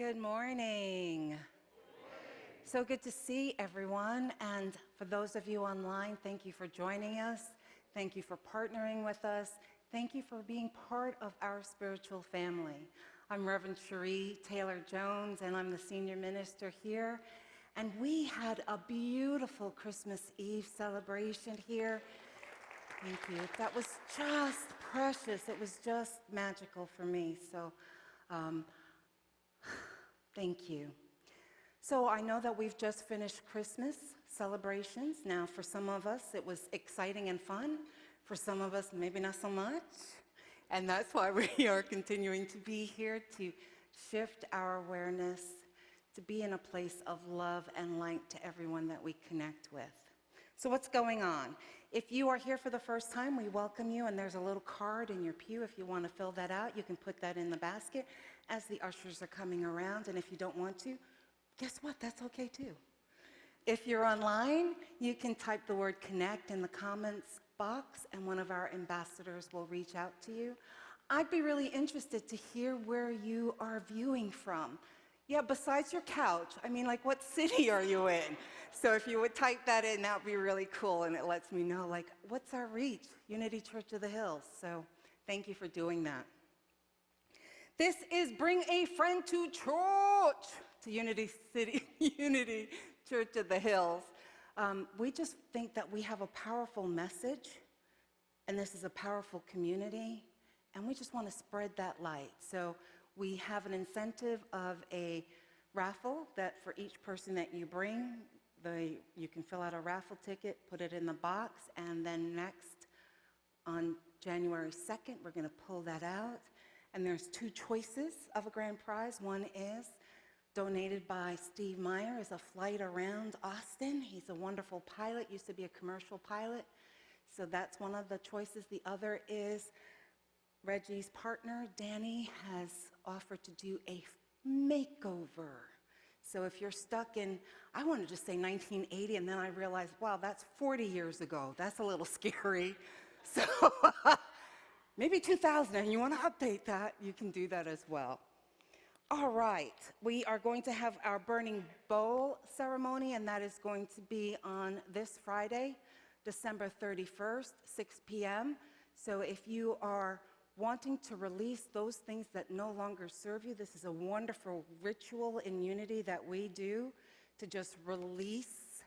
Good morning. So good to see everyone. And for those of you online, thank you for joining us. Thank you for partnering with us. Thank you for being part of our spiritual family. I'm Reverend Sheree Taylor-Jones, and I'm the senior minister here. And we had a beautiful Christmas Eve celebration here. Thank you. That was just precious. It was just magical for me. So thank you. So I know that we've just finished Christmas celebrations. Now, for some of us, it was exciting and fun. For some of us, maybe not so much. And that's why we are continuing to be here to shift our awareness, to be in a place of love and light to everyone that we connect with. So what's going on? If you are here for the first time, we welcome you, and there's a little card in your pew. If you want to fill that out, you can put that in the basket as the ushers are coming around. And if you don't want to, guess what? That's okay too. If you're online, you can type the word connect in the comments box, and one of our ambassadors will reach out to you. I'd be really interested to hear where you are viewing from. Yeah, besides your couch, I mean, like, what city are you in? So if you would type that in, that would be really cool, and it lets me know, like, what's our reach? Unity Church of the Hills. So thank you for doing that. This is Bring a Friend to Church, to Unity Church of the Hills. We just think that we have a powerful message, and this is a powerful community, and we just want to spread that light. So we have an incentive of a raffle that for each person that you bring, you can fill out a raffle ticket, put it in the box, and then next on January 2nd, we're going to pull that out. And there's two choices of a grand prize. One is donated by Steve Meyer, is a flight around Austin. He's a wonderful pilot, used to be a commercial pilot. So that's one of the choices. The other is Reggie's partner, Danny, has offered to do a makeover. So if you're stuck in, I wanted to say 1980, and then I realized, wow, that's 40 years ago. That's a little scary. So maybe 2000, and you want to update that, you can do that as well. All right, we are going to have our burning bowl ceremony, and that is going to be on this Friday, December 31st, 6 p.m. So if you are wanting to release those things that no longer serve you, this is a wonderful ritual in Unity that we do to just release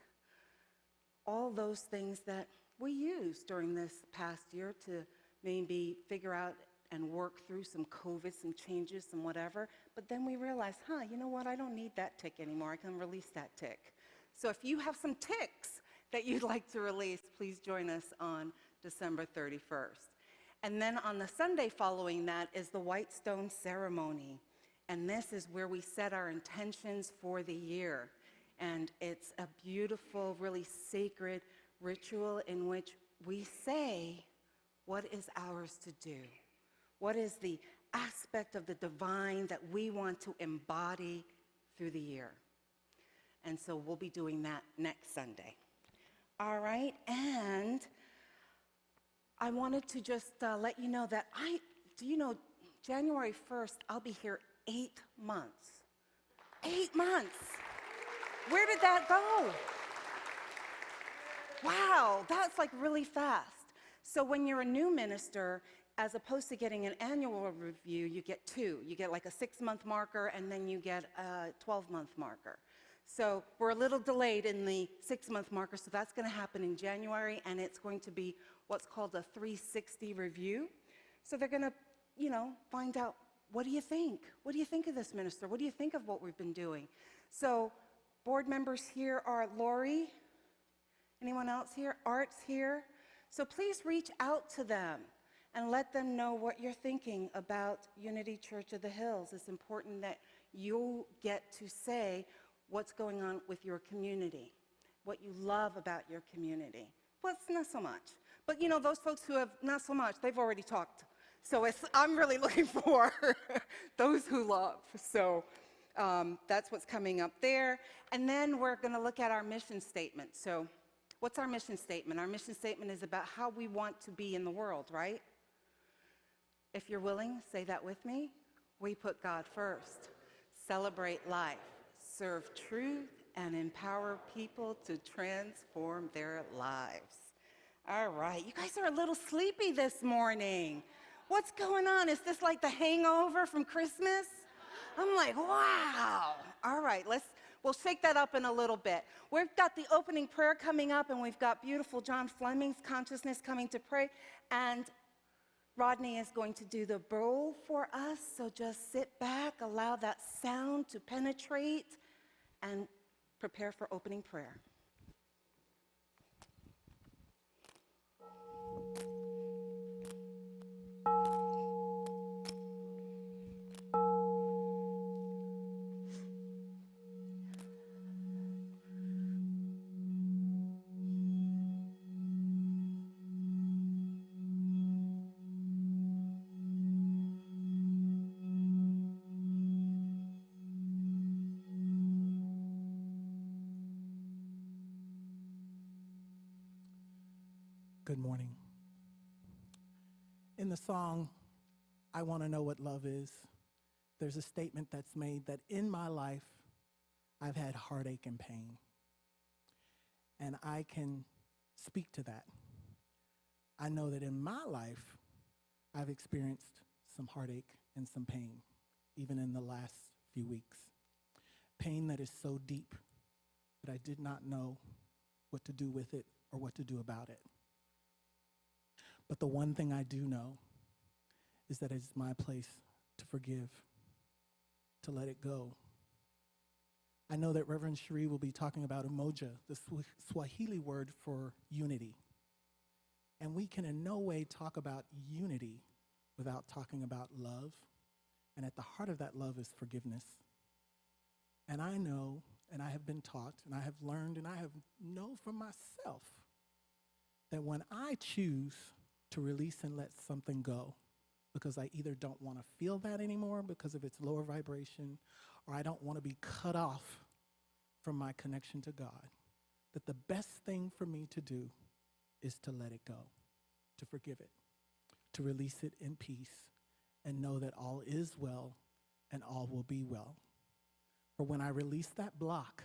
all those things that we used during this past year to maybe figure out and work through some COVID, some changes, some whatever. But then we realized, you know what? I don't need that tick anymore. I can release that tick. So if you have some ticks that you'd like to release, please join us on December 31st. And then on the Sunday following that is the White Stone Ceremony. And this is where we set our intentions for the year. And it's a beautiful, really sacred ritual in which we say what is ours to do. What is the aspect of the divine that we want to embody through the year? And so we'll be doing that next Sunday. All right, and I wanted to just let you know that January 1st, I'll be here 8 months. 8 months. Where did that go? Wow, that's like really fast. So when you're a new minister, as opposed to getting an annual review, you get two. You get like a 6-month marker, and then you get a 12-month marker. So we're a little delayed in the 6-month marker, so that's going to happen in January, and it's going to be what's called a 360 review. So they're going to, find out, what do you think? What do you think of this minister? What do you think of what we've been doing? So board members here are Lori. Anyone else here? Art's here. So please reach out to them and let them know what you're thinking about Unity Church of the Hills. It's important that you get to say what's going on with your community, what you love about your community. Well, it's not so much. But those folks who have not so much, they've already talked. So I'm really looking for those who love. So that's what's coming up there. And then we're going to look at our mission statement. So what's our mission statement? Our mission statement is about how we want to be in the world, right? If you're willing, say that with me. We put God first. celebrate life, serve truth, and empower people to transform their lives. All right, you guys are a little sleepy this morning. What's going on? Is this like the hangover from Christmas? I'm like, wow. All right, we'll shake that up in a little bit. We've got the opening prayer coming up, and we've got beautiful John Fleming's Consciousness coming to pray, and Rodney is going to do the bowl for us, so just sit back, allow that sound to penetrate, and prepare for opening prayer. Good morning. In the song, I Want to Know What Love Is, there's a statement that's made that in my life, I've had heartache and pain. And I can speak to that. I know that in my life, I've experienced some heartache and some pain, even in the last few weeks. Pain that is so deep that I did not know what to do with it or what to do about it. But the one thing I do know is that it's my place to forgive, to let it go. I know that Reverend Sheree will be talking about Umoja, the Swahili word for unity. And we can in no way talk about unity without talking about love. And at the heart of that love is forgiveness. And I know, and I have been taught, and I have learned, and I have known from myself that when I choose to release and let something go, because I either don't want to feel that anymore because of its lower vibration, or I don't want to be cut off from my connection to God, that the best thing for me to do is to let it go, to forgive it, to release it in peace, and know that all is well and all will be well. For when I release that block,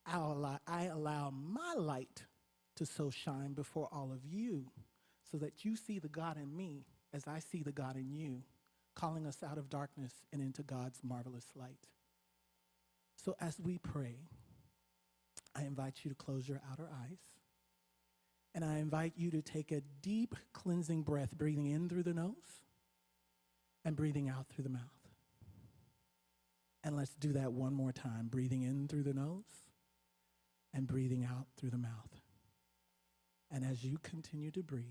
I allow my light to so shine before all of you, so that you see the God in me as I see the God in you, calling us out of darkness and into God's marvelous light. So as we pray, I invite you to close your outer eyes, and I invite you to take a deep cleansing breath, breathing in through the nose and breathing out through the mouth. And let's do that one more time, breathing in through the nose and breathing out through the mouth. And as you continue to breathe,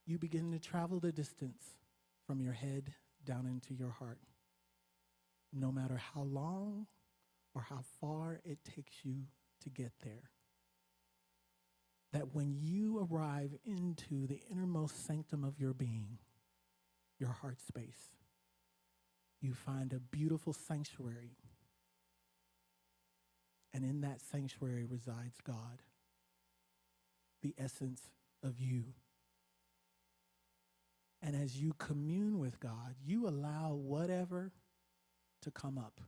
you begin to travel the distance from your head down into your heart. No matter how long or how far it takes you to get there. That when you arrive into the innermost sanctum of your being, your heart space, you find a beautiful sanctuary. And in that sanctuary resides God, the essence of you. And as you commune with God, you allow whatever to come up.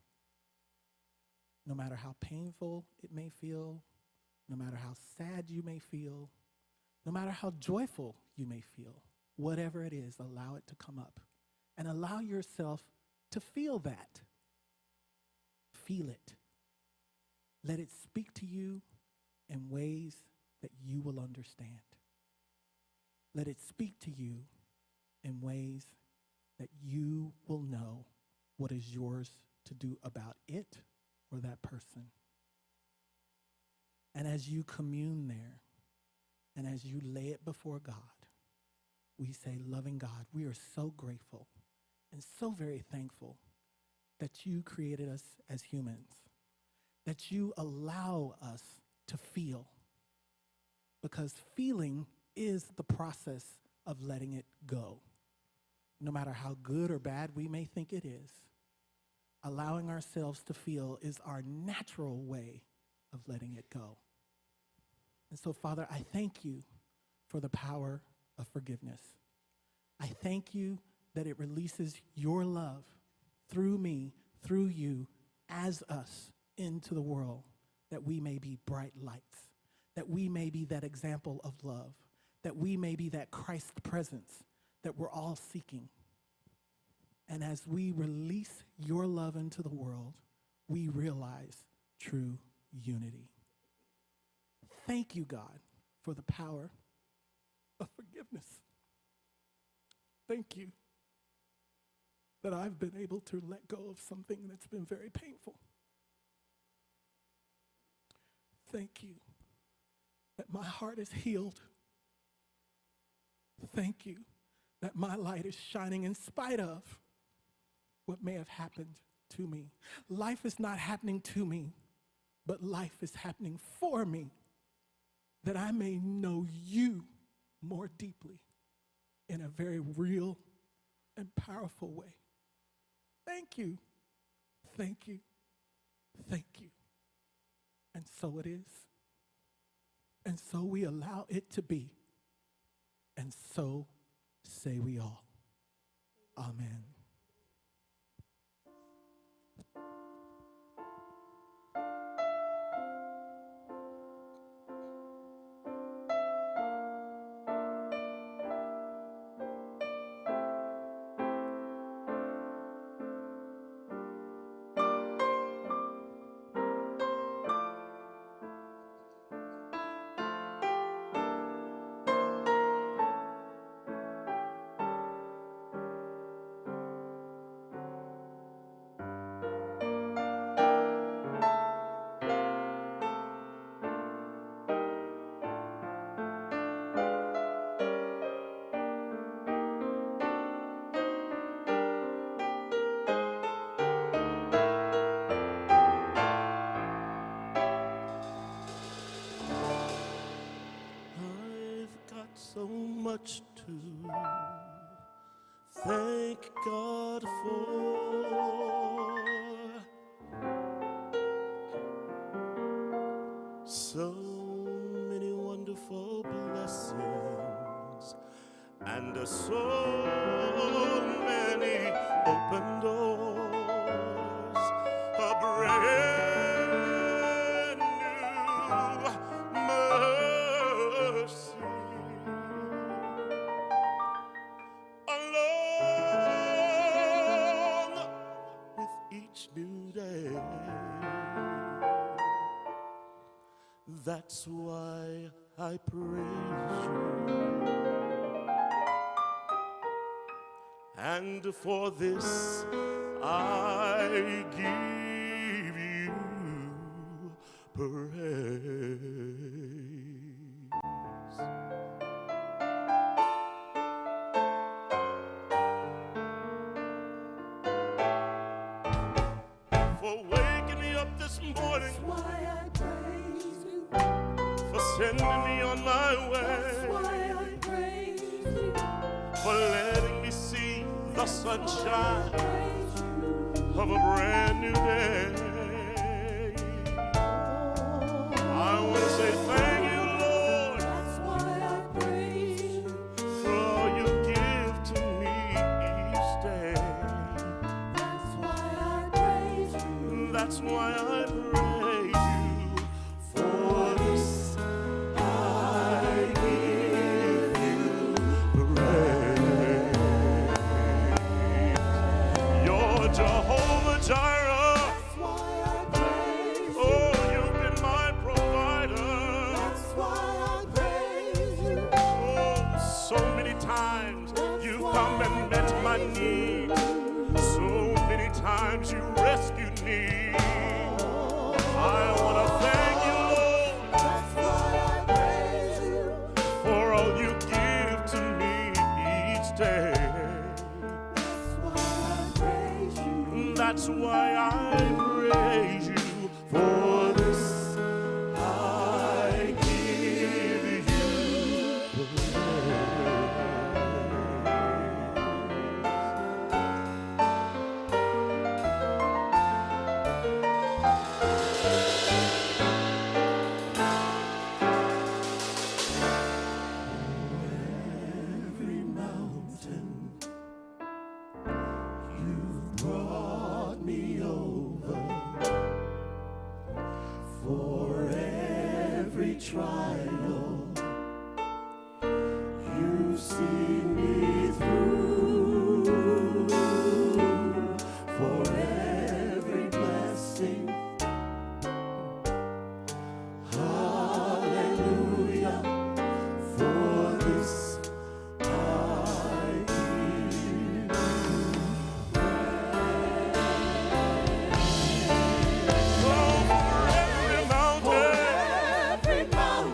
No matter how painful it may feel, no matter how sad you may feel, no matter how joyful you may feel, whatever it is, allow it to come up. And allow yourself to feel that. Feel it. Let it speak to you in ways that you will understand. Let it speak to you in ways that you will know what is yours to do about it or that person. And as you commune there, and as you lay it before God, we say, loving God, we are so grateful and so very thankful that you created us as humans, that you allow us to feel, because feeling is the process of letting it go. No matter how good or bad we may think it is, allowing ourselves to feel is our natural way of letting it go. And so, Father, I thank you for the power of forgiveness. I thank you that it releases your love through me, through you as us into the world, that we may be bright lights, that we may be that example of love, that we may be that Christ presence that we're all seeking. And as we release your love into the world, we realize true unity. Thank you, God, for the power of forgiveness. Thank you that I've been able to let go of something that's been very painful. Thank you that my heart is healed. Thank you that my light is shining in spite of what may have happened to me. Life is not happening to me, but life is happening for me, that I may know you more deeply in a very real and powerful way. Thank you, thank you, thank you. And so it is. And so we allow it to be. And so say we all. Amen. So much to thank God for. So many wonderful blessings and so many open doors. A brand new mercy along with each new day. That's why I praise you, and for this I give you praise. For waking me up this morning. That's why I praise you. For sending me on my way. That's why I praise you. For letting me see the sunshine of a brand new day. I want to say thank you, Lord. That's why I praise you. For all you give to me each day. That's why I praise you. For this I give you praise. You're Jehovah Jireh. That's why I praise you. Oh, you've been my provider. That's why I praise you. Oh, so many times you've come and met my needs. So many times you rescued me. I want to thank you, Lord. That's why I praise you. For all you give to me each day. That's why I praise you. That's why I praise you. For this I give you brought me over. trial, you've seen me through. For every blessing, hallelujah, for this I give you Every mountain,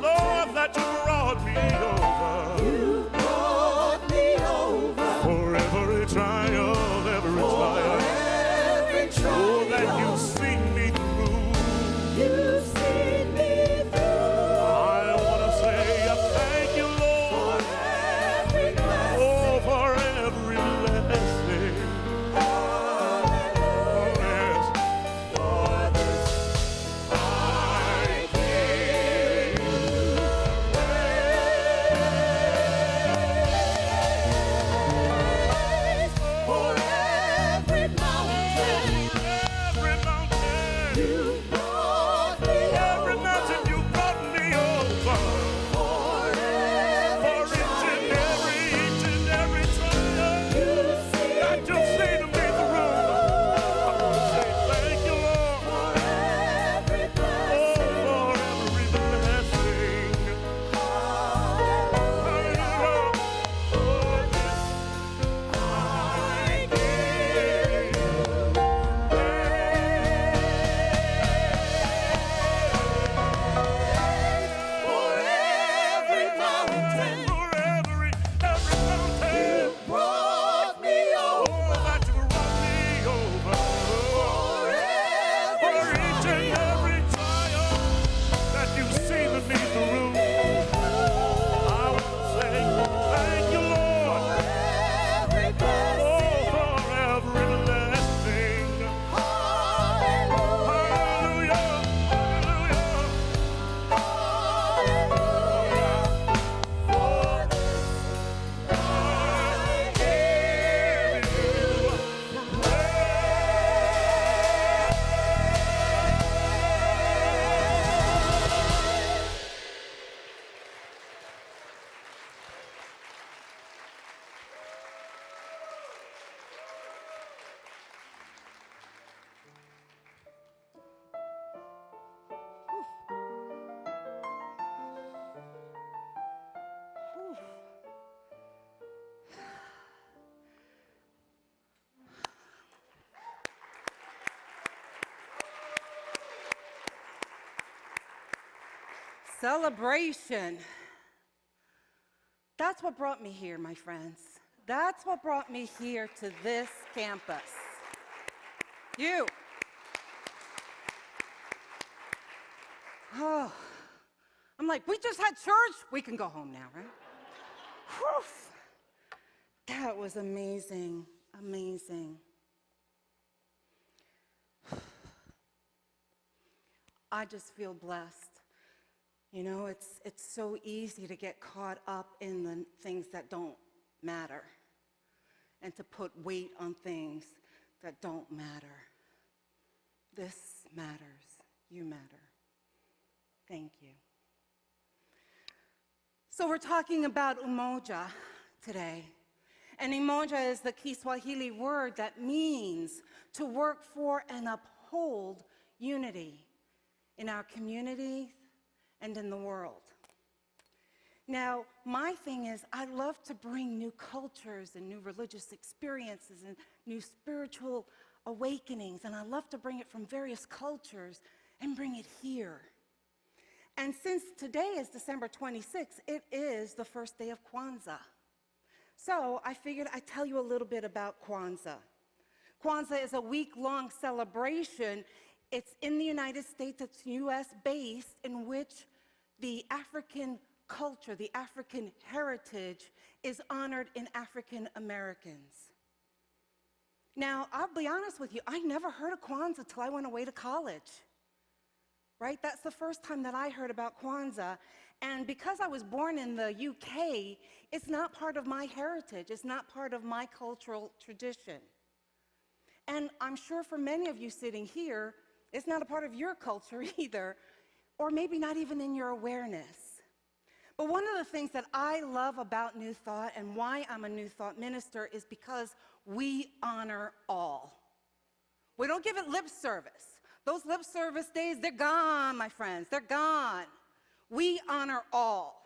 Lord, that you brought me over. You brought me over. For every trial, every trial. Every Oh, trial, that you've seen me through. you've seen me through. I want to say thank you, Lord. Every blessing, Oh, for every blessing. hallelujah, Yes. for this I give you praise. For every mountain, Every mountain, you brought me every over. mountain you brought me over. For every For each and every trial you've seen that you've seen me through. I want to say thank you, Lord. for every Oh, blessing, for every blessing. hallelujah, For this I give you praise. For every mountain, for every mountain. you brought me Oh, over. that you brought me over. For For every each and every trial that you've seen me through. I want to say thank you, Lord. every blessing, Oh, for every blessing. hallelujah, Hallelujah. Hallelujah. hallelujah. For this I give you Celebration. That's what brought me here, my friends. That's what brought me here to this campus. You. Oh, I'm like, we just had church. We can go home now, right? Whew. That was amazing, amazing. I just feel blessed. You know, it's so easy to get caught up in the things that don't matter and to put weight on things that don't matter. This matters. You matter. Thank you. So we're talking about umoja today. And umoja is the Kiswahili word that means to work for and uphold unity in our community and in the world. Now, my thing is, I love to bring new cultures and new religious experiences and new spiritual awakenings, and I love to bring it from various cultures and bring it here. And since today is December 26th, it is the first day of Kwanzaa. So I figured I'd tell you a little bit about Kwanzaa. Kwanzaa is a week-long celebration. It's in the United States, it's US-based, in which the African culture, the African heritage is honored in African Americans. Now, I'll be honest with you, I never heard of Kwanzaa till I went away to college. Right? That's the first time that I heard about Kwanzaa. And because I was born in the UK, it's not part of my heritage. It's not part of my cultural tradition. And I'm sure for many of you sitting here, it's not a part of your culture either. or maybe not even in your awareness. But one of the things that I love about New Thought and why I'm a New Thought minister is because we honor all. We don't give it lip service. Those lip service days, they're gone, my friends. They're gone. We honor all.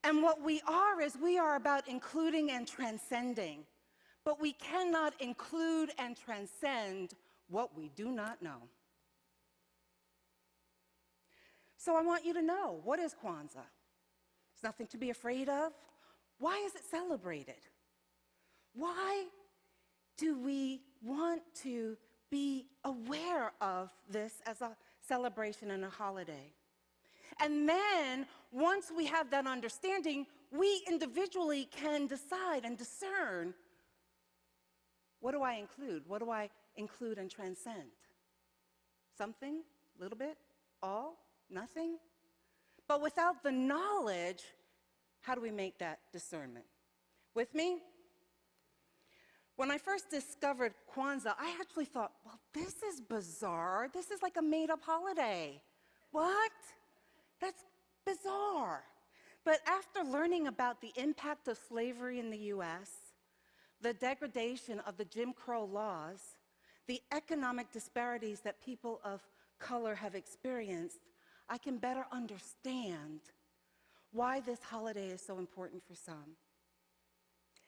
And what we are is we are about including and transcending. But we cannot include and transcend what we do not know. So I want you to know, what is Kwanzaa? It's nothing to be afraid of. Why is it celebrated? Why do we want to be aware of this as a celebration and a holiday? And then, once we have that understanding, we individually can decide and discern, what do I include? What do I include and transcend? Something? A little bit? All? Nothing? But without the knowledge, how do we make that discernment? With me? When I first discovered Kwanzaa, I actually thought, well, this is bizarre. This is like a made-up holiday. What? That's bizarre. But after learning about the impact of slavery in the U.S., the degradation of the Jim Crow laws, the economic disparities that people of color have experienced, I can better understand why this holiday is so important for some.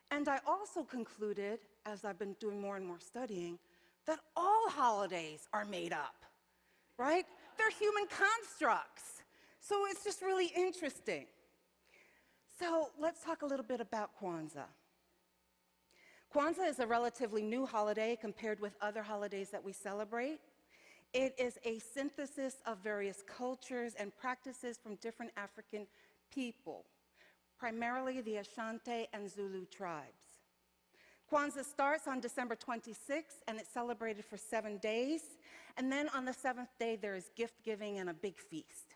And I also concluded, as I've been doing more and more studying, that all holidays are made up, right? They're human constructs. So it's just really interesting. So let's talk a little bit about Kwanzaa. Kwanzaa is a relatively new holiday compared with other holidays that we celebrate. It is a synthesis of various cultures and practices from different African people, primarily the Ashanti and Zulu tribes. Kwanzaa starts on December 26th, and it's celebrated for 7 days. And then on the 7th day, there is gift giving and a big feast.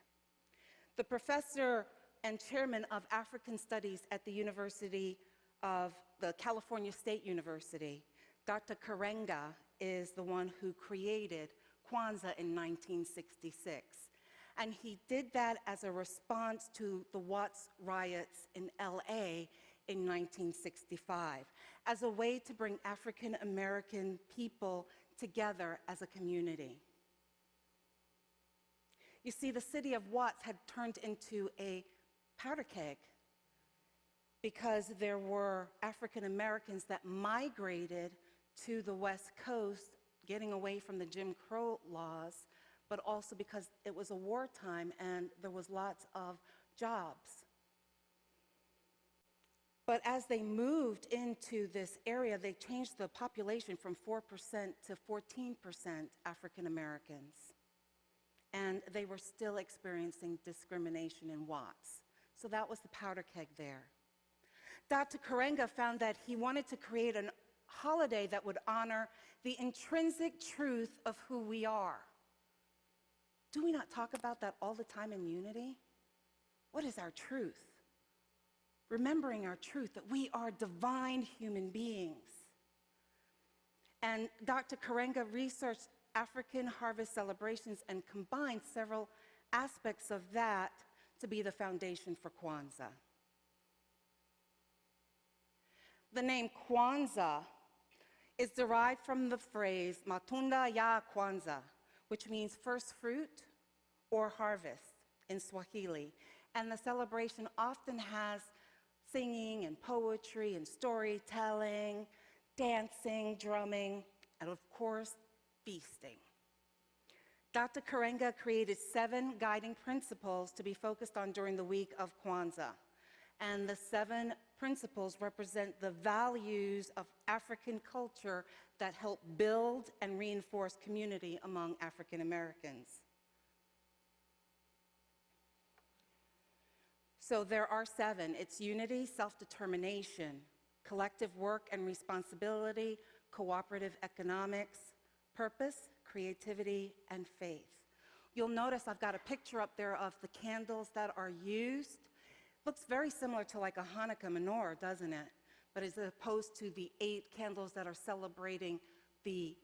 The professor and chairman of African Studies at the University of the California State University, Dr. Karenga, is the one who created Kwanzaa in 1966. And he did that as a response to the Watts riots in LA in 1965, as a way to bring African American people together as a community. You see, the city of Watts had turned into a powder keg because there were African Americans that migrated to the West Coast, getting away from the Jim Crow laws, but also because it was a wartime and there was lots of jobs. But as they moved into this area, they changed the population from 4% to 14% African Americans. And they were still experiencing discrimination in Watts. So that was the powder keg there. Dr. Karenga found that he wanted to create a holiday that would honor the intrinsic truth of who we are. Do we not talk about that all the time in Unity? What is our truth? Remembering our truth, that we are divine human beings. And Dr. Karenga researched African harvest celebrations and combined several aspects of that to be the foundation for Kwanzaa. The name Kwanzaa is derived from the phrase Matunda ya Kwanzaa, which means first fruit or harvest in Swahili. And the celebration often has singing and poetry and storytelling, dancing, drumming, and of course, feasting. Dr. Karenga created 7 guiding principles to be focused on during the week of Kwanzaa. And the 7 principles represent the values of African culture that help build and reinforce community among African Americans. So there are 7. It's unity, self-determination, collective work and responsibility, cooperative economics, purpose, creativity, and faith. You'll notice I've got a picture up there of the candles that are used. Looks very similar to like a Hanukkah menorah, doesn't it? But as opposed to the 8 candles that are celebrating the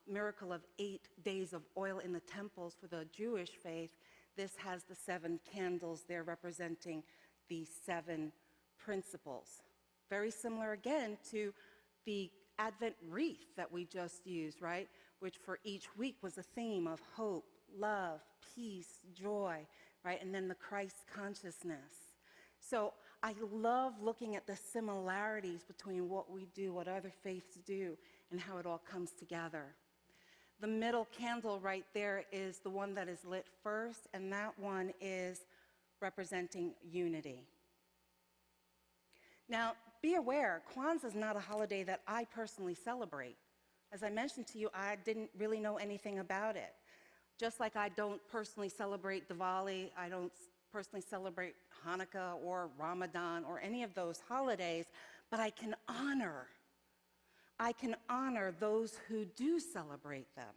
miracle of 8 days of oil in the temples for the Jewish faith, this has the 7 candles there representing the 7 principles. Very similar again to the Advent wreath that we just used, right? Which for each week was a theme of hope, love, peace, joy, right? And then the Christ consciousness. So I love looking at the similarities between what we do, what other faiths do, and how it all comes together. The middle candle right there is the one that is lit first, and that one is representing unity. Now, be aware, Kwanzaa is not a holiday that I personally celebrate. As I mentioned to you, I didn't really know anything about it. Just like I don't personally celebrate Diwali, I don't personally celebrate Hanukkah or Ramadan or any of those holidays, but I can honor those who do celebrate them.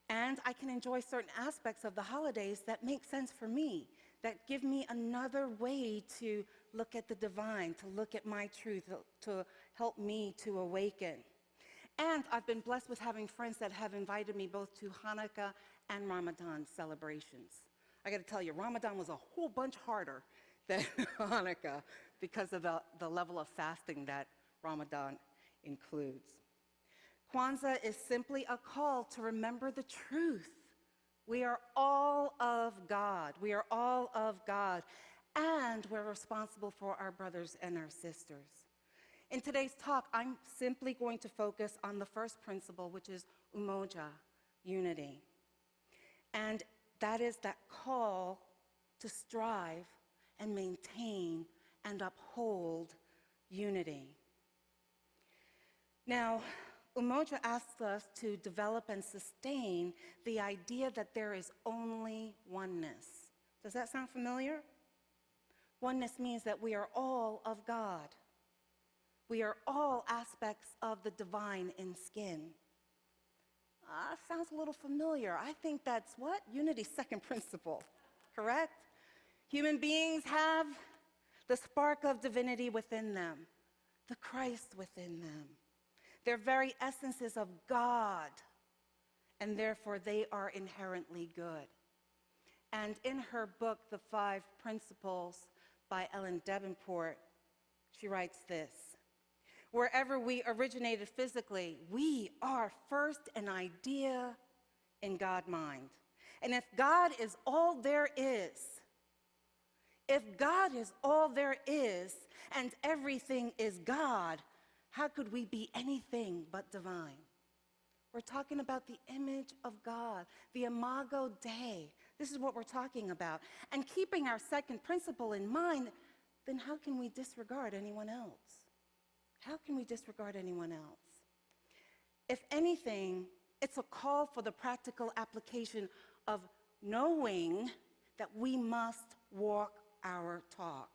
And I can enjoy certain aspects of the holidays that make sense for me, that give me another way to look at the divine, to look at my truth, to help me to awaken. And I've been blessed with having friends that have invited me both to Hanukkah and Ramadan celebrations. I got to tell you, Ramadan was a whole bunch harder than Hanukkah because of the level of fasting that Ramadan includes. Kwanzaa is simply a call to remember the truth. We are all of God. We are all of God, and we're responsible for our brothers and our sisters. In today's talk, I'm simply going to focus on the first principle, which is Umoja Unity. And that is that call to strive and maintain and uphold unity. Now, Umoja asks us to develop and sustain the idea that there is only oneness. Does that sound familiar? Oneness means that we are all of God. We are all aspects of the divine in skin. Sounds a little familiar. I think that's what? Unity's second principle, correct? Human beings have the spark of divinity within them, the Christ within them. Their very essence is of God, and therefore they are inherently good. And in her book, The 5 Principles by Ellen Davenport, she writes this: wherever we originated physically, we are first an idea in God mind. And if God is all there is, and everything is God, how could we be anything but divine? We're talking about the image of God, the Imago Dei. This is what we're talking about. And keeping our second principle in mind, then how can we disregard anyone else? How can we disregard anyone else? If anything, it's a call for the practical application of knowing that we must walk our talk.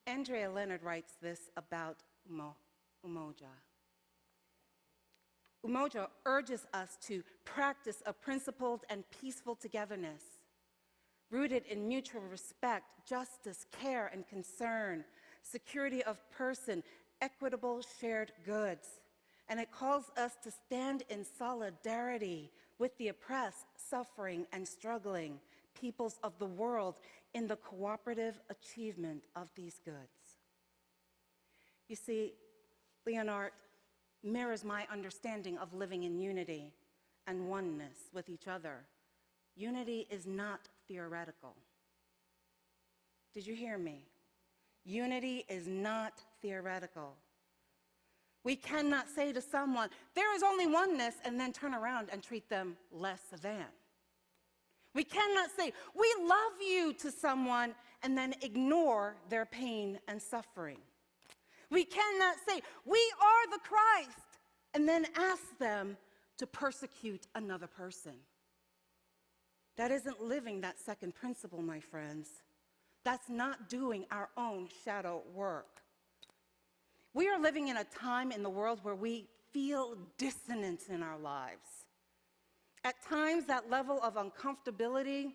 Andrea Leonard writes this about Umoja. Umoja urges us to practice a principled and peaceful togetherness, rooted in mutual respect, justice, care, and concern, security of person, equitable shared goods. And it calls us to stand in solidarity with the oppressed, suffering, and struggling peoples of the world in the cooperative achievement of these goods. You see, Leonard mirrors my understanding of living in unity and oneness with each other. Unity is not theoretical. Did you hear me? Unity is not theoretical. We cannot say to someone, there is only oneness, and then turn around and treat them less than. We cannot say, we love you to someone, and then ignore their pain and suffering. We cannot say, we are the Christ, and then ask them to persecute another person. That isn't living that second principle, my friends. That's not doing our own shadow work. We are living in a time in the world where we feel dissonance in our lives. At times, that level of uncomfortability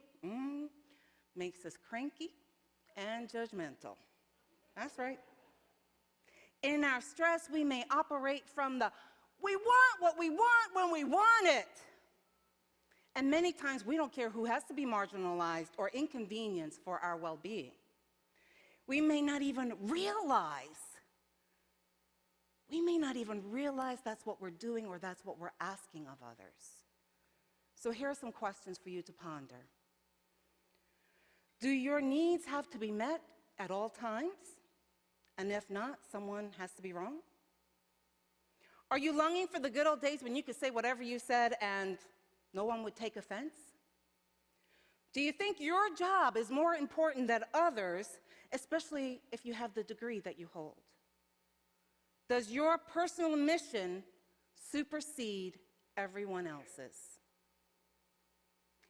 makes us cranky and judgmental. That's right. In our stress, we may operate from the, we want what we want when we want it. And many times we don't care who has to be marginalized or inconvenienced for our well-being. We may not even realize that's what we're doing or that's what we're asking of others. So here are some questions for you to ponder. Do your needs have to be met at all times? And if not, someone has to be wrong? Are you longing for the good old days when you could say whatever you said and no one would take offense? Do you think your job is more important than others, especially if you have the degree that you hold? Does your personal mission supersede everyone else's?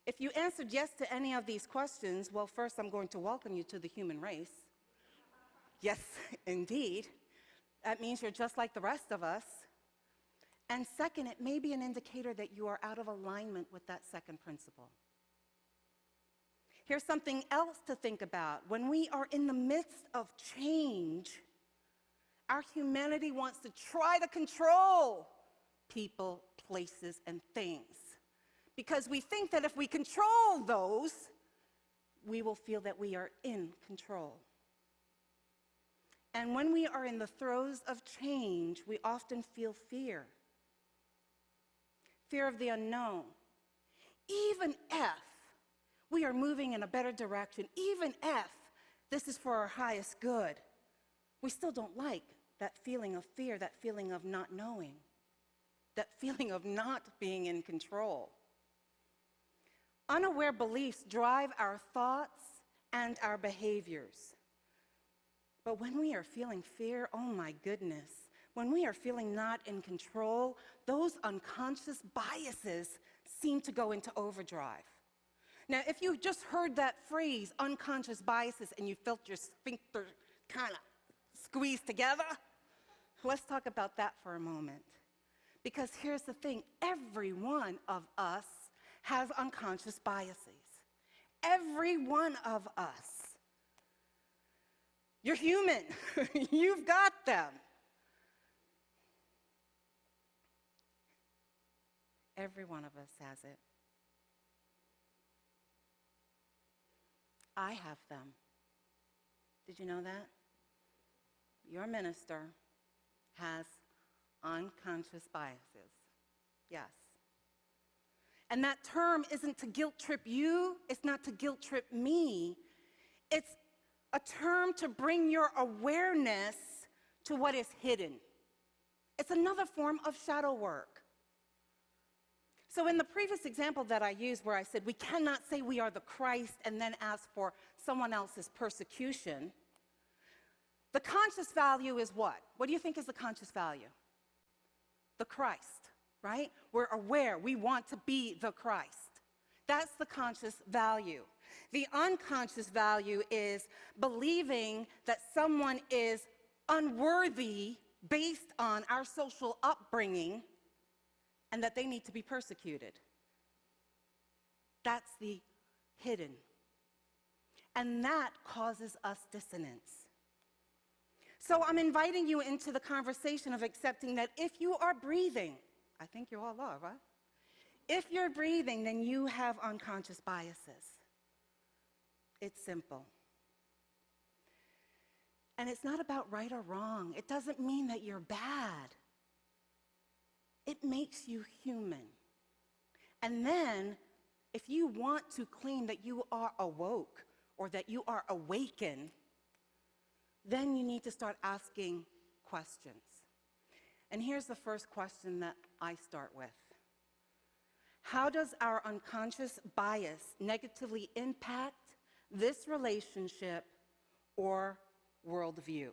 If you answered yes to any of these questions, well, first I'm going to welcome you to the human race. Yes, indeed. That means you're just like the rest of us. And second, it may be an indicator that you are out of alignment with that second principle. Here's something else to think about. When we are in the midst of change, our humanity wants to try to control people, places, and things. Because we think that if we control those, we will feel that we are in control. And when we are in the throes of change, we often feel fear. Fear of the unknown. Even if we are moving in a better direction, even if this is for our highest good, we still don't like that feeling of fear, that feeling of not knowing, that feeling of not being in control. Unaware beliefs drive our thoughts and our behaviors. But when we are feeling fear, oh my goodness, when we are feeling not in control, those unconscious biases seem to go into overdrive. Now, if you just heard that phrase, unconscious biases, and you felt your sphincter kind of squeezed together, let's talk about that for a moment. Because here's the thing, every one of us has unconscious biases. Every one of us. You're human. You've got them. Every one of us has it. I have them. Did you know that? Your minister has unconscious biases. Yes. And that term isn't to guilt trip you, it's not to guilt trip me. It's a term to bring your awareness to what is hidden. It's another form of shadow work. So in the previous example that I used where I said we cannot say we are the Christ and then ask for someone else's persecution, the conscious value is what? What do you think is the conscious value? The Christ, right? We're aware we want to be the Christ. That's the conscious value. The unconscious value is believing that someone is unworthy based on our social upbringing and that they need to be persecuted. That's the hidden. And that causes us dissonance. So I'm inviting you into the conversation of accepting that if you are breathing, I think you all are, right? If you're breathing, then you have unconscious biases. It's simple. And it's not about right or wrong. It doesn't mean that you're bad. It makes you human. And then, if you want to claim that you are awoke or that you are awakened, then you need to start asking questions. And here's the first question that I start with. How does our unconscious bias negatively impact this relationship or worldview?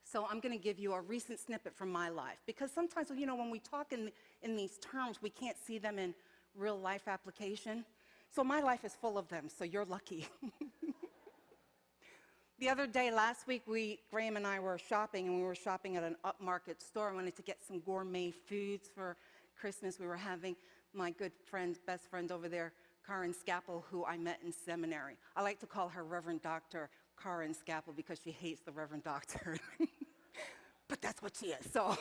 So I'm going to give you a recent snippet from my life, because sometimes, you know, when we talk in these terms, we can't see them in real life application. So my life is full of them, so you're lucky. The other day, last week, Graham and I were shopping, and we were shopping at an upmarket store. I wanted to get some gourmet foods for Christmas. We were having my good friend, best friend over there, Karen Scapple, who I met in seminary. I like to call her Reverend Dr. Karen Scapple because she hates the Reverend Doctor. But that's what she is. So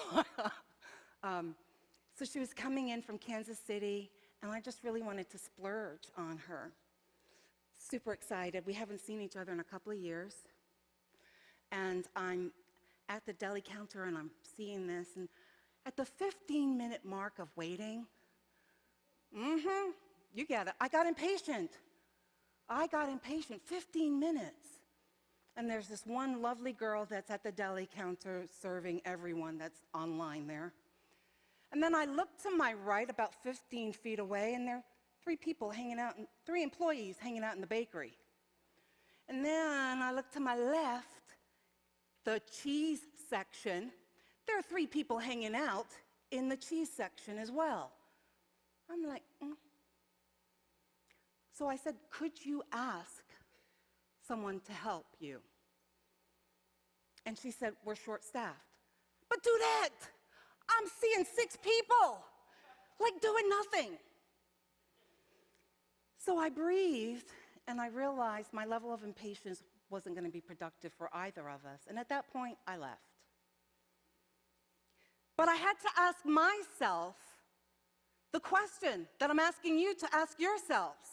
So she was coming in from Kansas City, and I just really wanted to splurge on her. Super excited. We haven't seen each other in a couple of years. And I'm at the deli counter, and I'm seeing this. And at the 15-minute mark of waiting, you get it. I got impatient. 15 minutes. And there's this one lovely girl that's at the deli counter serving everyone that's online there. And then I look to my right about 15 feet away, and there are three employees hanging out in the bakery. And then I look to my left, the cheese section. There are 3 people hanging out in the cheese section as well. I'm like, So I said, could you ask someone to help you? And she said, we're short-staffed. But do that! I'm seeing 6 people, like doing nothing. So I breathed, and I realized my level of impatience wasn't going to be productive for either of us. And at that point, I left. But I had to ask myself the question that I'm asking you to ask yourselves.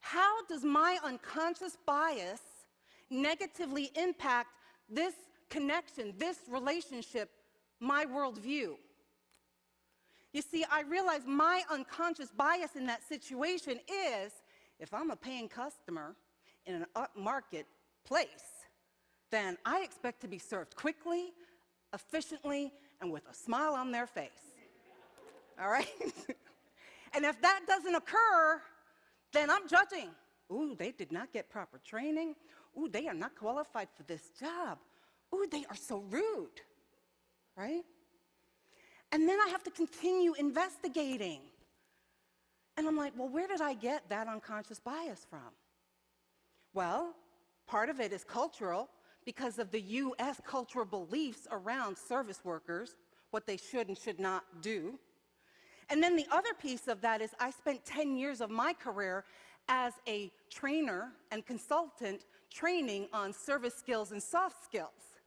How does my unconscious bias negatively impact this connection, this relationship, my worldview? You see, I realize my unconscious bias in that situation is, if I'm a paying customer in an upmarket place, then I expect to be served quickly, efficiently, and with a smile on their face. All right? And if that doesn't occur, then I'm judging. Ooh, they did not get proper training. Ooh, they are not qualified for this job. Ooh, they are so rude. Right? And then I have to continue investigating. And I'm like, well, where did I get that unconscious bias from? Well, part of it is cultural, because of the U.S. cultural beliefs around service workers, what they should and should not do. And then the other piece of that is I spent 10 years of my career as a trainer and consultant training on service skills and soft skills,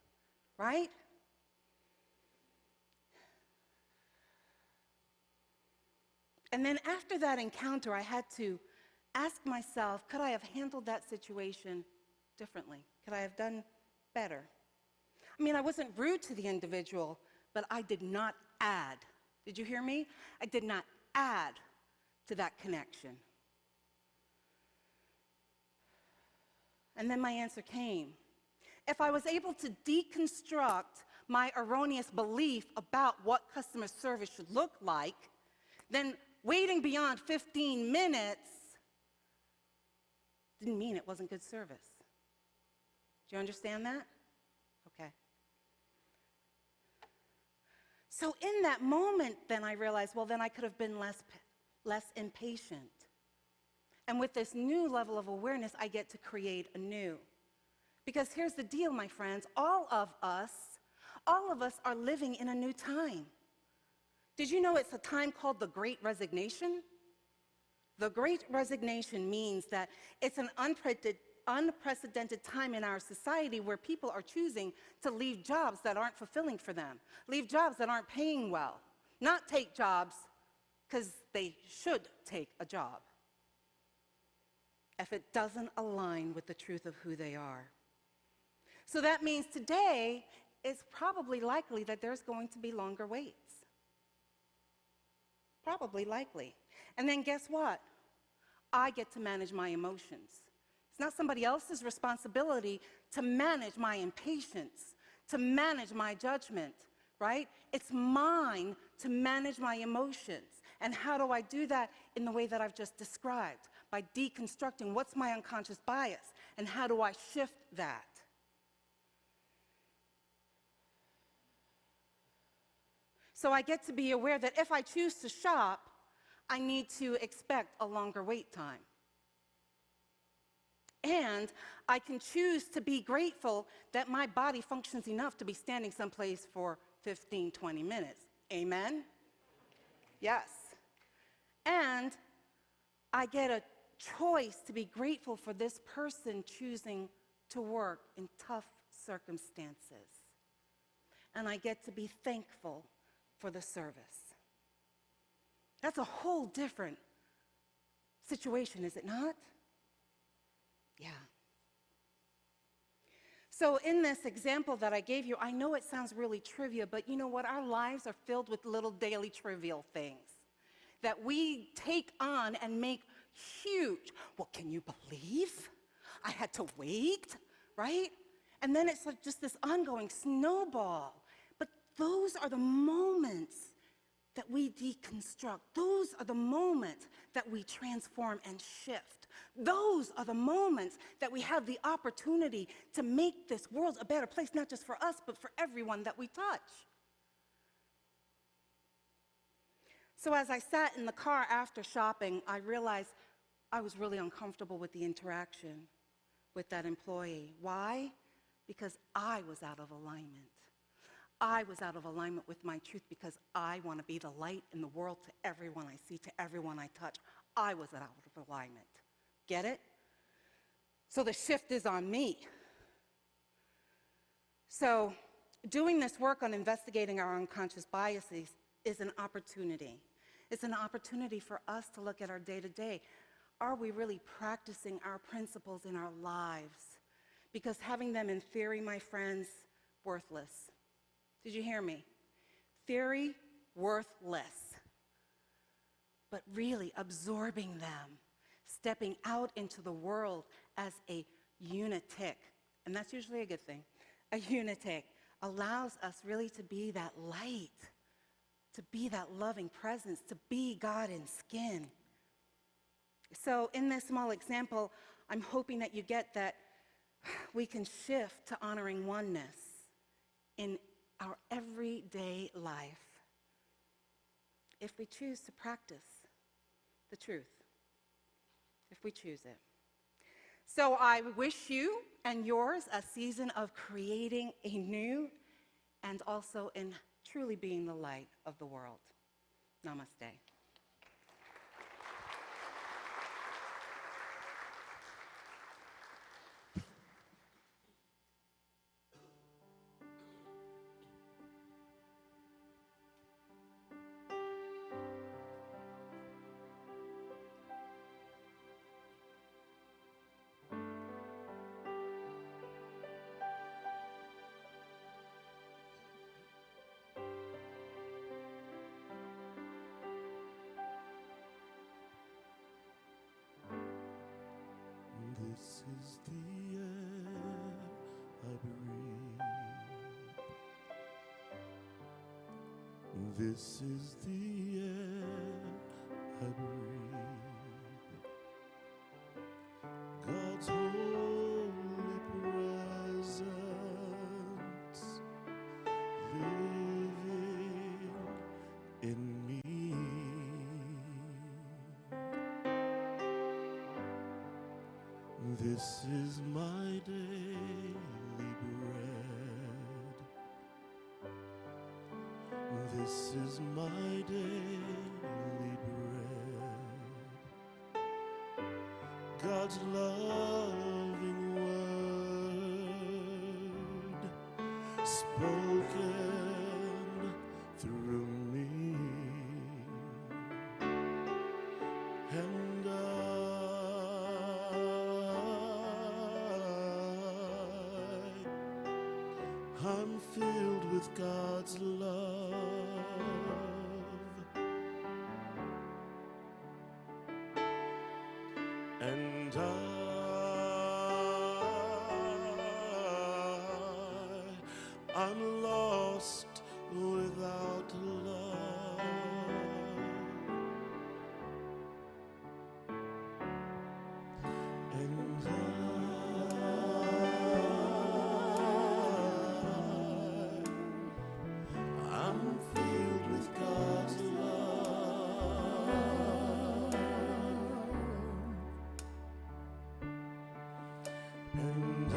right? And then after that encounter, I had to ask myself, could I have handled that situation differently? Could I have done better? I mean, I wasn't rude to the individual, but I did not add. Did you hear me? I did not add to that connection. And then my answer came. If I was able to deconstruct my erroneous belief about what customer service should look like, then waiting beyond 15 minutes didn't mean it wasn't good service. Do you understand that? Okay. So in that moment, then I realized, well, then I could have been less impatient. And with this new level of awareness, I get to create anew. Because here's the deal, my friends, all of us are living in a new time. Did you know it's a time called the Great Resignation? The Great Resignation means that it's an unprecedented time in our society where people are choosing to leave jobs that aren't fulfilling for them, leave jobs that aren't paying well, not take jobs because they should take a job if it doesn't align with the truth of who they are. So that means today it's probably likely that there's going to be longer waits. Probably likely. And then guess what? I get to manage my emotions. It's not somebody else's responsibility to manage my impatience, to manage my judgment, right? It's mine to manage my emotions. And how do I do that? In the way that I've just described, by deconstructing what's my unconscious bias, and how do I shift that? So I get to be aware that if I choose to shop, I need to expect a longer wait time. And I can choose to be grateful that my body functions enough to be standing someplace for 15, 20 minutes. Amen? Yes. And I get a choice to be grateful for this person choosing to work in tough circumstances. And I get to be thankful for the service. That's a whole different situation, is it not? Yeah. So in this example that I gave you, I know it sounds really trivial, but you know what? Our lives are filled with little daily trivial things that we take on and make huge. Well, can you believe I had to wait, right? And then it's like just this ongoing snowball. But those are the moments that we deconstruct. Those are the moments that we transform and shift. Those are the moments that we have the opportunity to make this world a better place, not just for us, but for everyone that we touch. So as I sat in the car after shopping, I realized I was really uncomfortable with the interaction with that employee. Why? Because I was out of alignment. I was out of alignment with my truth because I want to be the light in the world to everyone I see, to everyone I touch. I was out of alignment. Get it? So the shift is on me. So doing this work on investigating our unconscious biases is an opportunity. It's an opportunity for us to look at our day-to-day. Are we really practicing our principles in our lives? Because having them in theory, my friends, worthless. Did you hear me? Theory, worthless. But really absorbing them, stepping out into the world as a unitic, and that's usually a good thing, a unitic allows us really to be that light, to be that loving presence, to be God in skin. So in this small example, I'm hoping that you get that we can shift to honoring oneness in our everyday life if we choose to practice the truth, if we choose it. So I wish you and yours a season of creating a new and also in truly being the light of the world. Namaste. This is the air I breathe. This is the air I breathe. God's holy presence living in me. This is my daily bread. This is my daily bread. God's loving word spoken through me. And I'm filled with God's love. And I'm lost without love. And I'm filled with God's love. And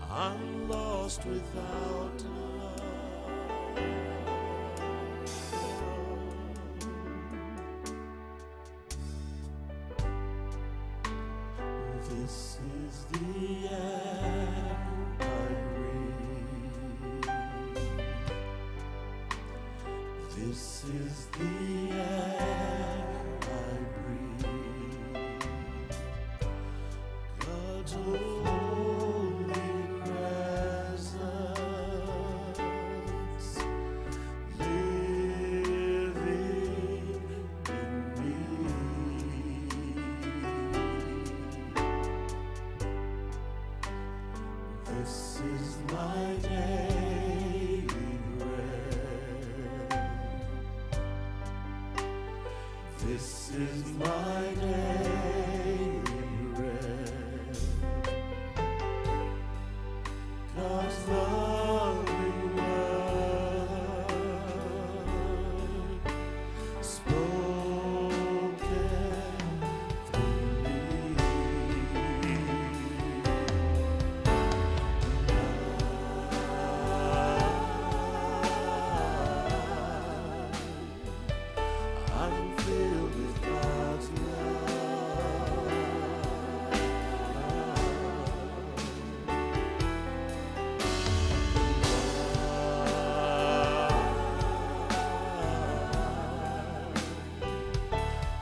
I'm lost without love. This is the air I breathe. This is the air I breathe. God's holy presence living in me. This is my daily bread. This is my daily bread. God's loving word spoken through me. I'm filled with God's love.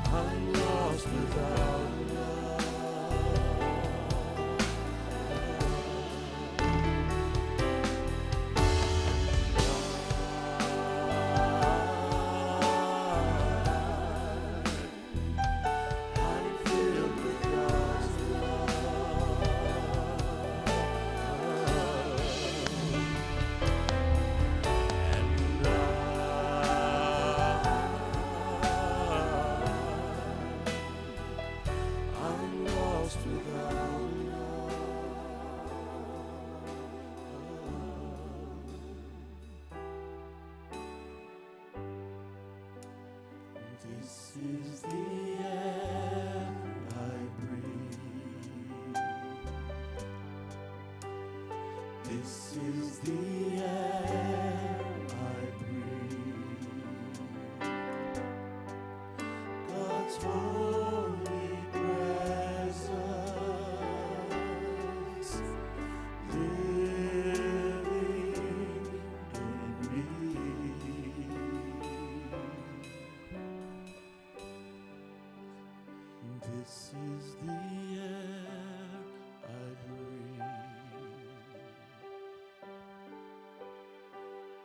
I'm lost without I'm filled with God's I'm lost without This is the air I breathe. This is the air I breathe. God's holy presence living in me. This is the air I breathe.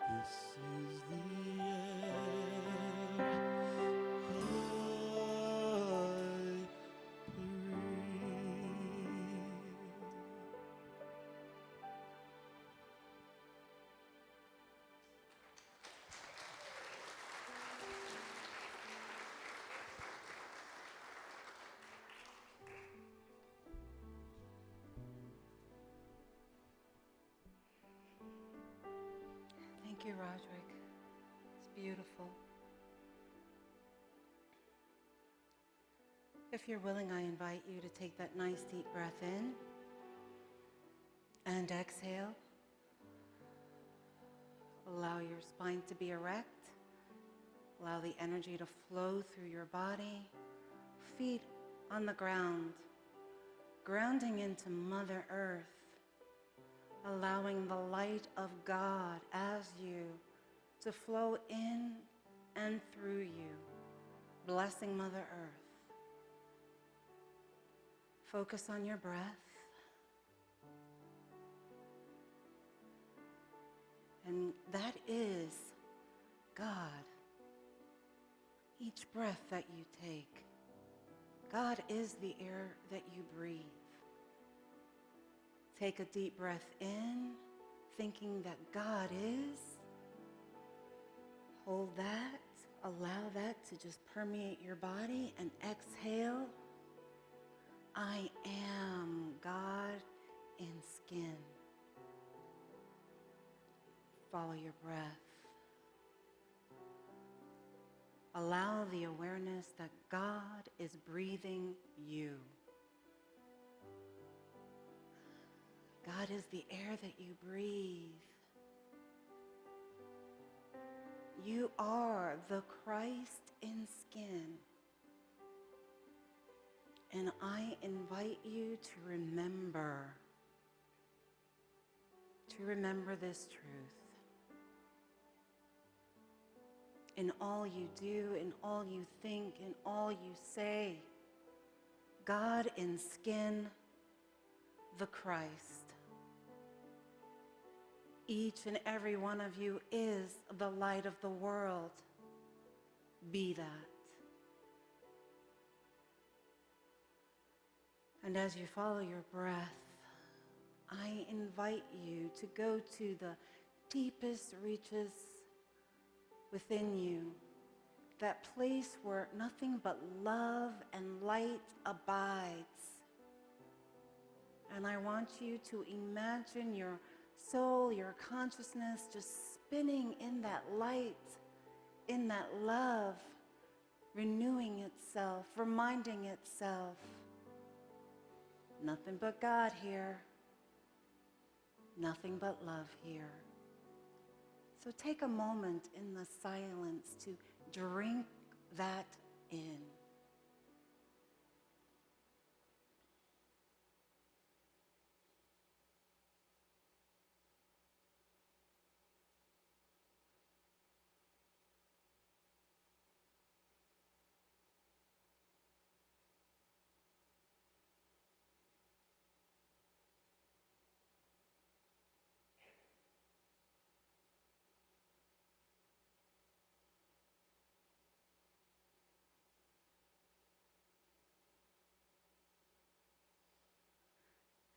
This is the air I breathe. Thank you, Roderick. It's beautiful. If you're willing, I invite you to take that nice deep breath in and exhale. Allow your spine to be erect. Allow the energy to flow through your body. Feet on the ground, grounding into Mother Earth. Allowing the light of God as you to flow in and through you, blessing Mother Earth. Focus on your breath. And that is God. Each breath that you take, God is the air that you breathe. Take a deep breath in, thinking that God is. Hold that, allow that to just permeate your body, and exhale. I am God in skin. Follow your breath. Allow the awareness that God is breathing you. God is the air that you breathe. You are the Christ in skin. And I invite you to remember this truth. in all you do, in all you think, in all you say. God in skin, the Christ. Each and every one of you is the light of the world. Be that. And as you follow your breath, I invite you to go to the deepest reaches within you, that place where nothing but love and light abides. And I want you to imagine your soul, your consciousness just spinning in that light, in that love, renewing itself, reminding itself, nothing but God here, nothing but love here. So take a moment in the silence to drink that in.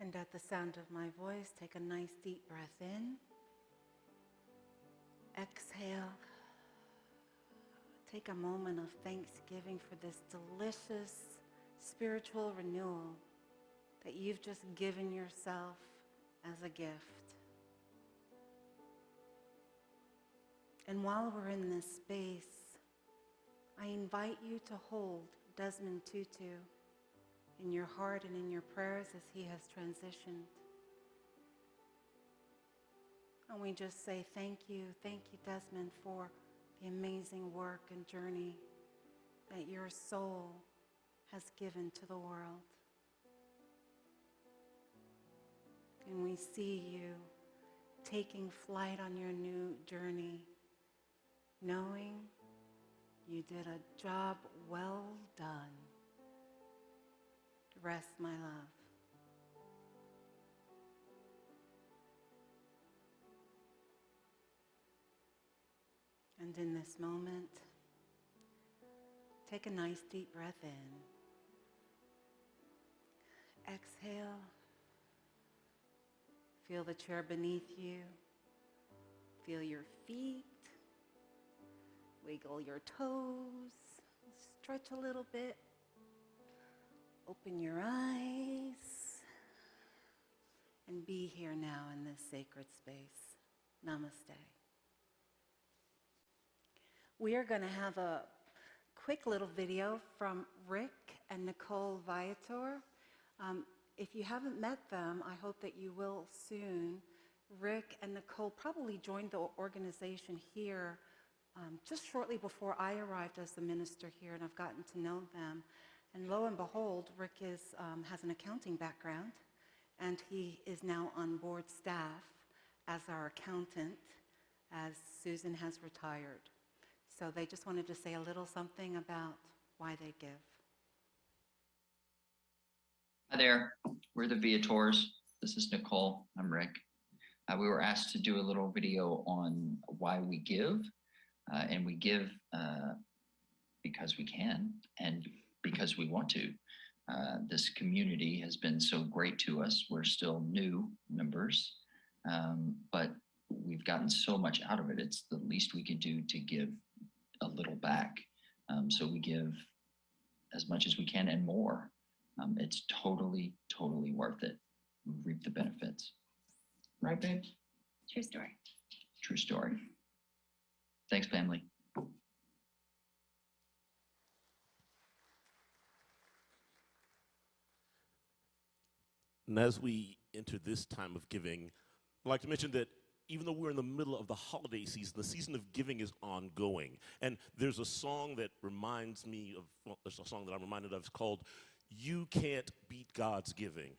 And at the sound of my voice, take a nice deep breath in. Exhale. Take a moment of thanksgiving for this delicious spiritual renewal that you've just given yourself as a gift. And while we're in this space, I invite you to hold Desmond Tutu in your heart and in your prayers as he has transitioned. And we just say thank you, Desmond, for the amazing work and journey that your soul has given to the world. And we see you taking flight on your new journey, knowing you did a job well done. Rest, my love. And in this moment, take a nice deep breath in. Exhale. Feel the chair beneath you. Feel your feet. Wiggle your toes. Stretch a little bit. Open your eyes. And be here now in this sacred space. Namaste. We are going to have a quick little video from Rick and Nicole Viator. If you haven't met them, I hope that you will soon. Rick and Nicole probably joined the organization here just shortly before I arrived as the minister here, and I've gotten to know them. And lo and behold, Rick has an accounting background, and he is now on board staff as our accountant, as Susan has retired. So they just wanted to say a little something about why they give. Hi there, we're the Viators. This is Nicole, I'm Rick. We were asked to do a little video on why we give, and we give because we can and because we want to. This community has been so great to us. We're still new members, but we've gotten so much out of it. It's the least we can do to give a little back. So we give as much as we can and more. It's totally, totally worth it. We reap the benefits. Right, babe? True story. True story. Thanks, family. And as we enter this time of giving, I'd like to mention that even though we're in the middle of the holiday season, the season of giving is ongoing. And there's a song that reminds me of, well, there's a song that I'm reminded of. It's called You Can't Beat God's Giving.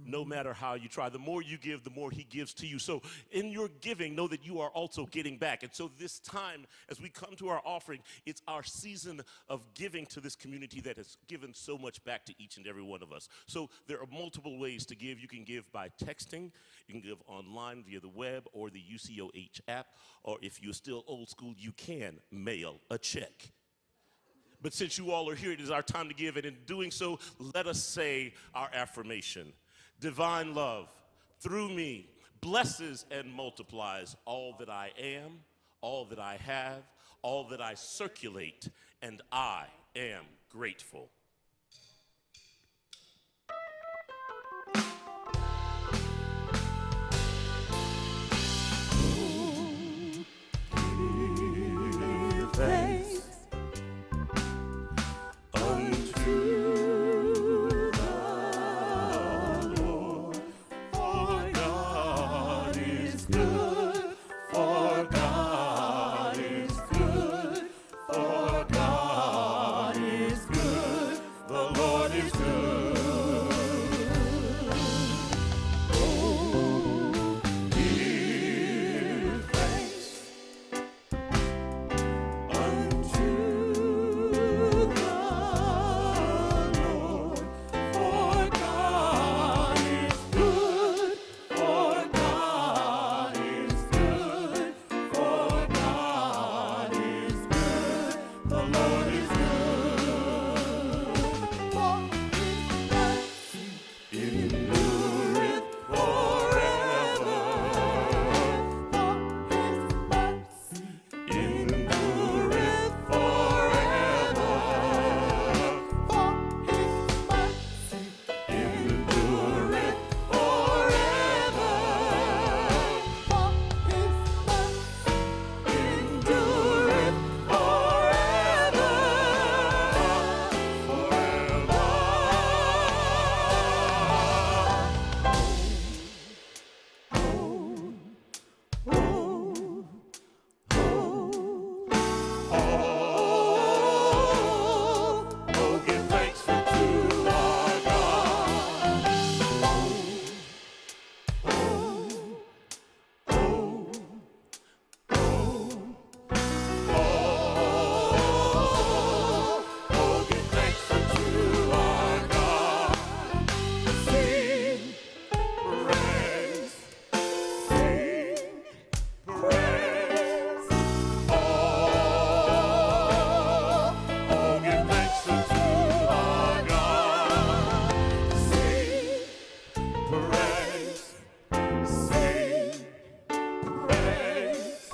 no matter how you try. The more you give, the more he gives to you. So in your giving, know that you are also getting back. And so this time, as we come to our offering, it's our season of giving to this community that has given so much back to each and every one of us. So there are multiple ways to give. You can give by texting, you can give online via the web or the UCOH app, or if you're still old school, you can mail a check. But since you all are here, it is our time to give, and in doing so, let us say our affirmation. Divine love, through me, blesses and multiplies all that I am, all that I have, all that I circulate, and I am grateful. Thanks unto the Lord, for God is good, for God is good, for God is good, the Lord is good. Oh, give thanks unto the Lord, for God is good, for God is good, for God is good, the Lord is good. For his mercy endureth forever, for his mercy endureth forever, for his mercy endureth forever, for his mercy endureth forever, Oh, give thanks unto our God. Oh, give thanks unto our God. Sing praise, sing praise. Oh, give thanks unto our God. Sing praise, sing praise.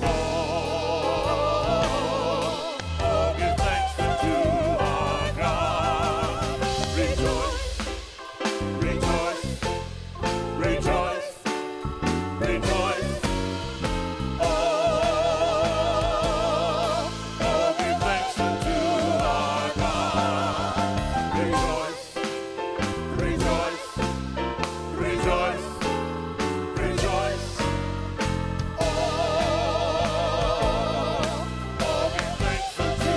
Oh, give thanks unto our God. Rejoice, rejoice, rejoice, rejoice. Oh, give thanks unto our God. Rejoice, rejoice, rejoice, rejoice. Oh, give thanks unto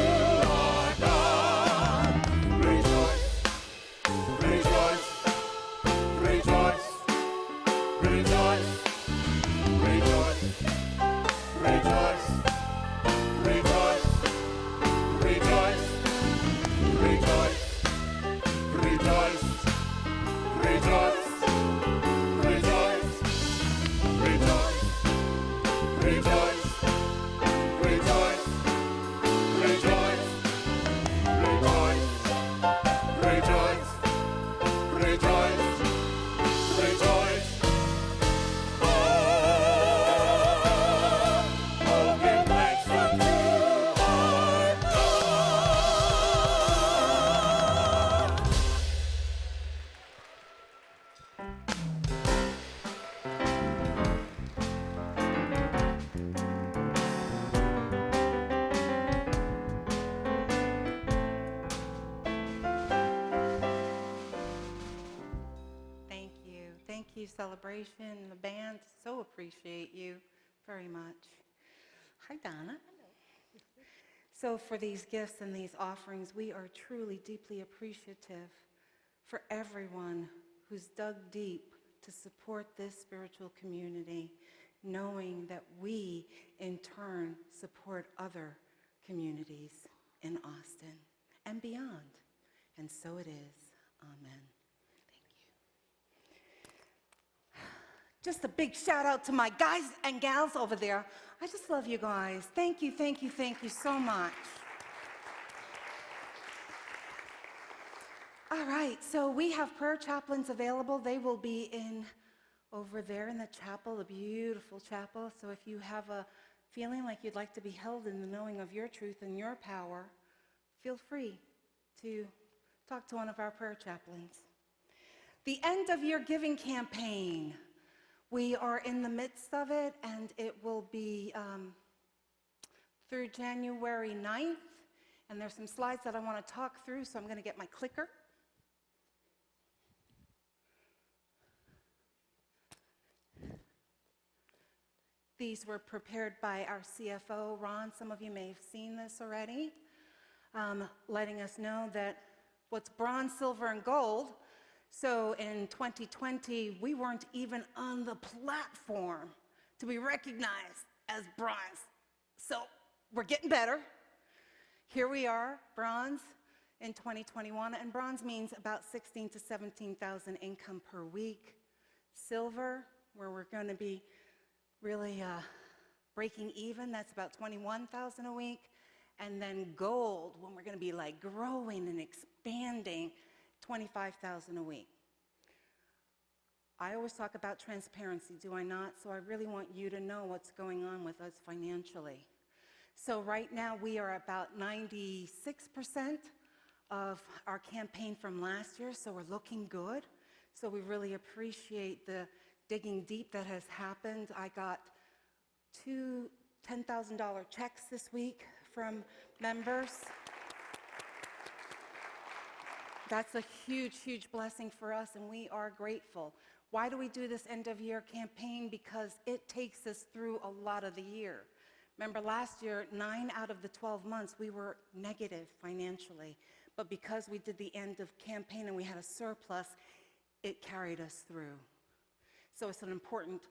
our God. Rejoice, rejoice, rejoice, rejoice, rejoice, rejoice, rejoice, rejoice, rejoice, rejoice, rejoice, rejoice, rejoice, rejoice, rejoice, rejoice, rejoice, rejoice, rejoice, rejoice. Oh, give thanks unto our God. Thank you. Thank you, Celebration, the band. So appreciate you very much. Hi, Donna. So for these gifts and these offerings, we are truly deeply appreciative for everyone who's dug deep to support this spiritual community, knowing that we, in turn, support other communities in Austin and beyond. And so it is. Amen. Thank you. Just a big shout out to my guys and gals over there. I just love you guys. Thank you, thank you, thank you so much. All right, so we have prayer chaplains available. They will be over there in the chapel, a beautiful chapel. So if you have a feeling like you'd like to be held in the knowing of your truth and your power, feel free to talk to one of our prayer chaplains. The end of year giving campaign. We are in the midst of it, and it will be through January 9th. And there's some slides that I want to talk through, so I'm going to get my clicker. These were prepared by our CFO, Ron. Some of you may have seen this already, letting us know that what's bronze, silver, and gold. So in 2020, we weren't even on the platform to be recognized as bronze. So we're getting better. Here we are, bronze in 2021, and bronze means about 16,000 to 17,000 income per week. Silver, where we're going to be really breaking even, that's about 21,000 a week. And then gold, when we're going to be like growing and expanding, 25,000 a week. I always talk about transparency, do I not? So I really want you to know what's going on with us financially. So right now we are about 96% of our campaign from last year, so we're looking good. So we really appreciate the digging deep that has happened. I got two $10,000 checks this week from members. That's a huge, huge blessing for us, and we are grateful. Why do we do this end-of-year campaign? Because it takes us through a lot of the year. Remember last year, 9 out of the 12 months, we were negative financially. But because we did the end of campaign and we had a surplus, it carried us through. So it's an important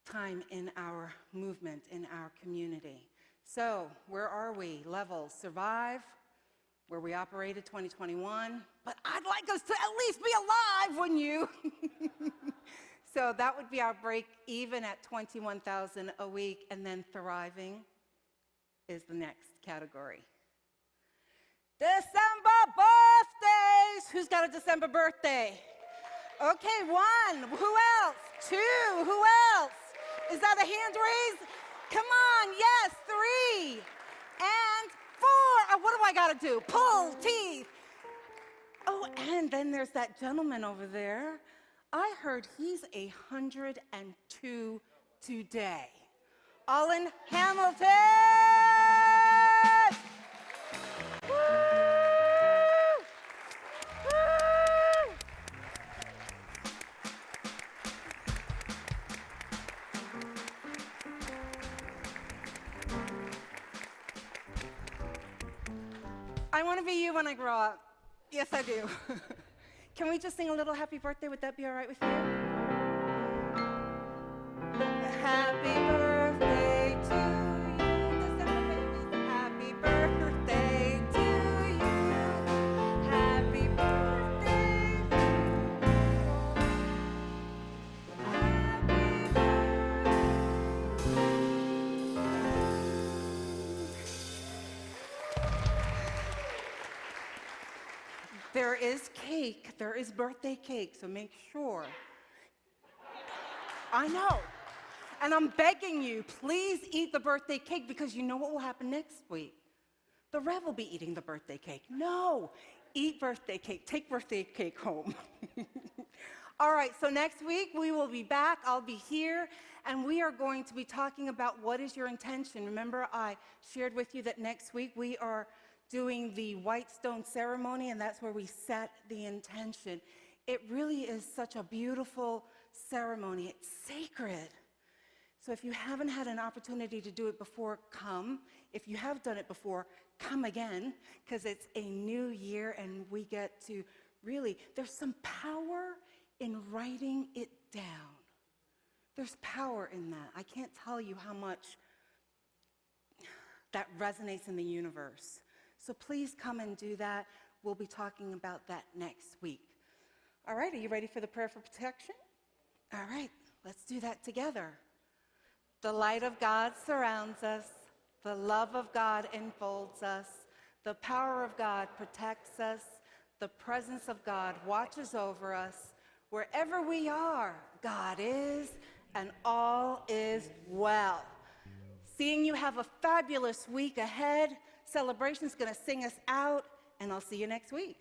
time in our movement, in our community. So where are we? Levels: survive, where we operated 2021. But I'd like us to at least be alive, wouldn't you? So that would be our break even at 21,000 a week, and then thriving is the next category. December birthdays. Who's got a December birthday? Okay, 1. Who else? 2. Who else? Is that a hand raise? Come on, yes, 3. And 4. Oh, what do I gotta do? Pull teeth. Oh, and then there's that gentleman over there. I heard he's 102 today. Olin Hamilton! Woo! Woo! I want to be you when I grow up. Yes, I do. Can we just sing a little happy birthday? Would that be all right with you? Happy birthday to you, December babies. Happy birthday to you. Happy birthday to you. There is cake. There is birthday cake, so make sure. I know. And I'm begging you, please eat the birthday cake, because you know what will happen next week. The Rev will be eating the birthday cake. No, eat birthday cake. Take birthday cake home. All right, so next week we will be back. I'll be here, and we are going to be talking about what is your intention. Remember, I shared with you that next week we are doing the white stone ceremony, and that's where we set the intention. It really is such a beautiful ceremony. It's sacred. So if you haven't had an opportunity to do it before, come. If you have done it before, come again, because it's a new year, and we get to really, there's some power in writing it down. There's power in that. I can't tell you how much that resonates in the universe. So please come and do that. We'll be talking about that next week. All right, are you ready for the prayer for protection? All right, let's do that together. The light of God surrounds us. The love of God enfolds us. The power of God protects us. The presence of God watches over us. Wherever we are, God is, and all is well. Seeing you have a fabulous week ahead. Celebration's going to sing us out, and I'll see you next week.